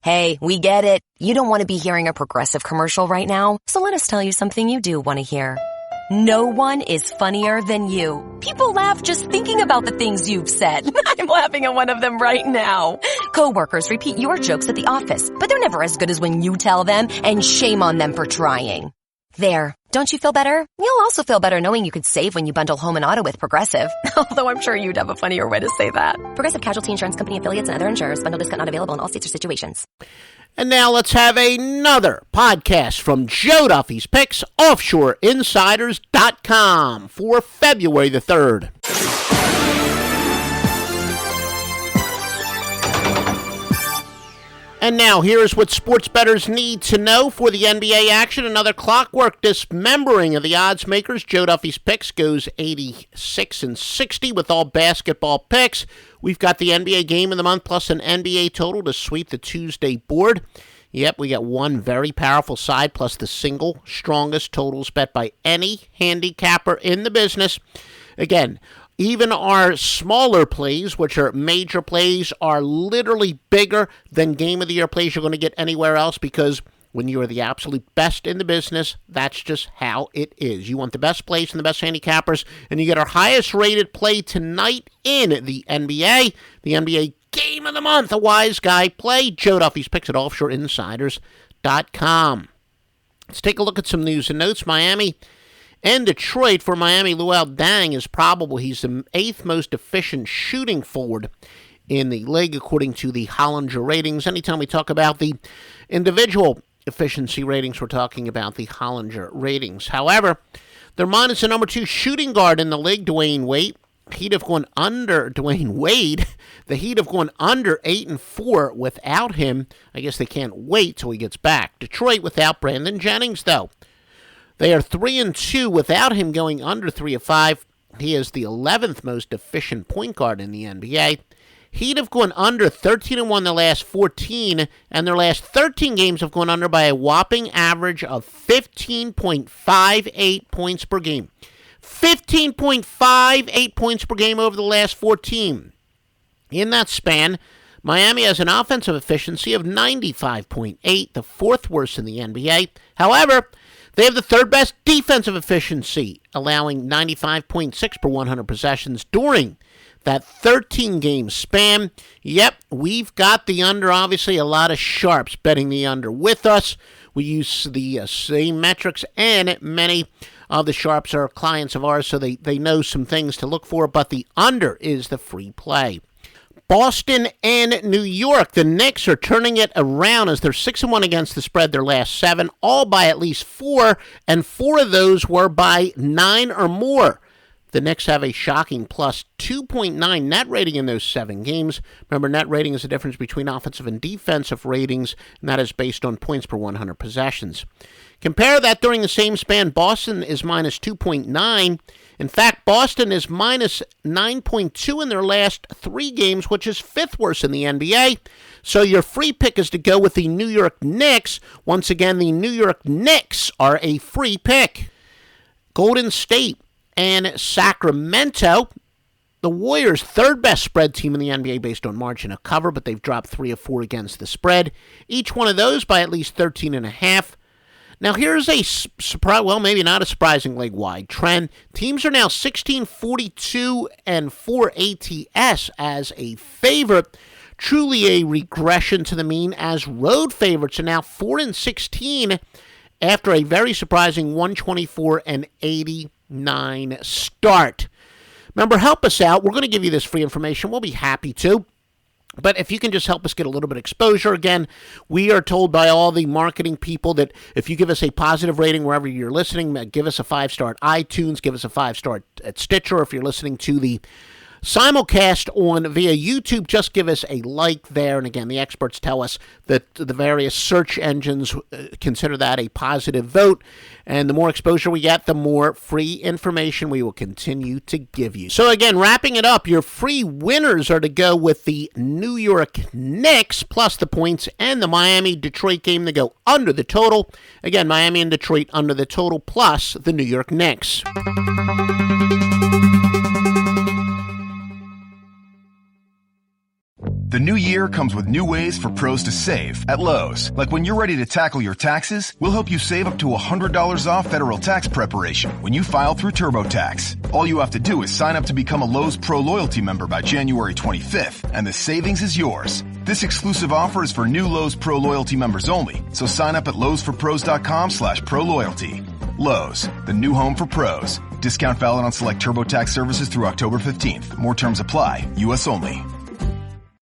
Hey, we get it. You don't want to be hearing a Progressive commercial right now, so let us tell you something you do want to hear. No one is funnier than you. People laugh just thinking about the things you've said. I'm laughing at one of them right now. Coworkers repeat your jokes at the office, but they're never as good as when you tell them, and shame on them for trying. There. Don't you feel better? You'll also feel better knowing you could save when you bundle home and auto with Progressive. Although I'm sure you'd have a funnier way to say that. Progressive Casualty Insurance Company affiliates and other insurers. Bundle discount not available in all states or situations. And now let's have another podcast from Joe Duffy's Picks, OffshoreInsiders.com for February the 3rd. And now, here's what sports bettors need to know for the NBA action. Another clockwork dismembering of the odds makers. Joe Duffy's Picks goes 86-60 with all basketball picks. We've got the NBA game of the month plus an NBA total to sweep the Tuesday board. Yep, we got one very powerful side plus the single strongest totals bet by any handicapper in the business. Again, even our smaller plays, which are major plays, are literally bigger than Game of the Year plays you're going to get anywhere else because when you are the absolute best in the business, that's just how it is. You want the best plays and the best handicappers, and you get our highest rated play tonight in the NBA Game of the Month, a wise guy play. Joe Duffy's Picks at OffshoreInsiders.com. Let's take a look at some news and notes. Miami and Detroit. For Miami, Luol Deng is probable. He's the 8th most efficient shooting forward in the league, according to the Hollinger ratings. Anytime we talk about the individual efficiency ratings, we're talking about the Hollinger ratings. However, they're minus the number 2 shooting guard in the league, Dwayne Wade. The Heat have gone under 8-4 without him. I guess they can't wait till he gets back. Detroit without Brandon Jennings, though. They are 3-2 without him, going under 3 of 5. He is the 11th most efficient point guard in the NBA. Heat have gone under 13-1 the last 14, and their last 13 games have gone under by a whopping average of 15.58 points per game. 15.58 points per game over the last 14. In that span, Miami has an offensive efficiency of 95.8, the 4th worst in the NBA. However, they have the 3rd best defensive efficiency, allowing 95.6 per 100 possessions during that 13-game span. Yep, we've got the under. Obviously, a lot of sharps betting the under with us. We use the same metrics, and many of the sharps are clients of ours, so they know some things to look for, but the under is the free play. Boston and New York. The Knicks are turning it around as they're 6-1 against the spread their last 7, all by at least 4, and 4 of those were by 9 or more. The Knicks have a shocking plus 2.9 net rating in those 7 games. Remember, net rating is the difference between offensive and defensive ratings, and that is based on points per 100 possessions. Compare that during the same span. Boston is minus 2.9. In fact, Boston is minus 9.2 in their last 3 games, which is 5th worst in the NBA. So your free pick is to go with the New York Knicks. Once again, the New York Knicks are a free pick. Golden State and Sacramento. The Warriors, 3rd best spread team in the NBA based on margin of cover, but they've dropped 3 of 4 against the spread. Each one of those by at least 13.5. Now, here's a surprise, well, maybe not a surprising league-wide trend. Teams are now 16-42 and 4 ATS as a favorite. Truly a regression to the mean, as road favorites are now 4-16 after a very surprising 124 and 89 start. Remember, help us out. We're going to give you this free information. We'll be happy to. But if you can just help us get a little bit of exposure, again, we are told by all the marketing people that if you give us a positive rating wherever you're listening, give us a 5-star at iTunes, give us a 5-star at Stitcher. If you're listening to the simulcast via YouTube, just give us a like there. And again, the experts tell us that the various search engines consider that a positive vote. And the more exposure we get, the more free information we will continue to give you. So again, wrapping it up, your free winners are to go with the New York Knicks plus the points and the Miami-Detroit game to go under the total. Again, Miami and Detroit under the total plus the New York Knicks. The new year comes with new ways for pros to save at Lowe's. Like when you're ready to tackle your taxes, we'll help you save up to $100 off federal tax preparation when you file through TurboTax. All you have to do is sign up to become a Lowe's Pro Loyalty member by January 25th, and the savings is yours. This exclusive offer is for new Lowe's Pro Loyalty members only, so sign up at lowesforpros.com/proloyalty. Lowe's, the new home for pros. Discount valid on select TurboTax services through October 15th. More terms apply. U.S. only.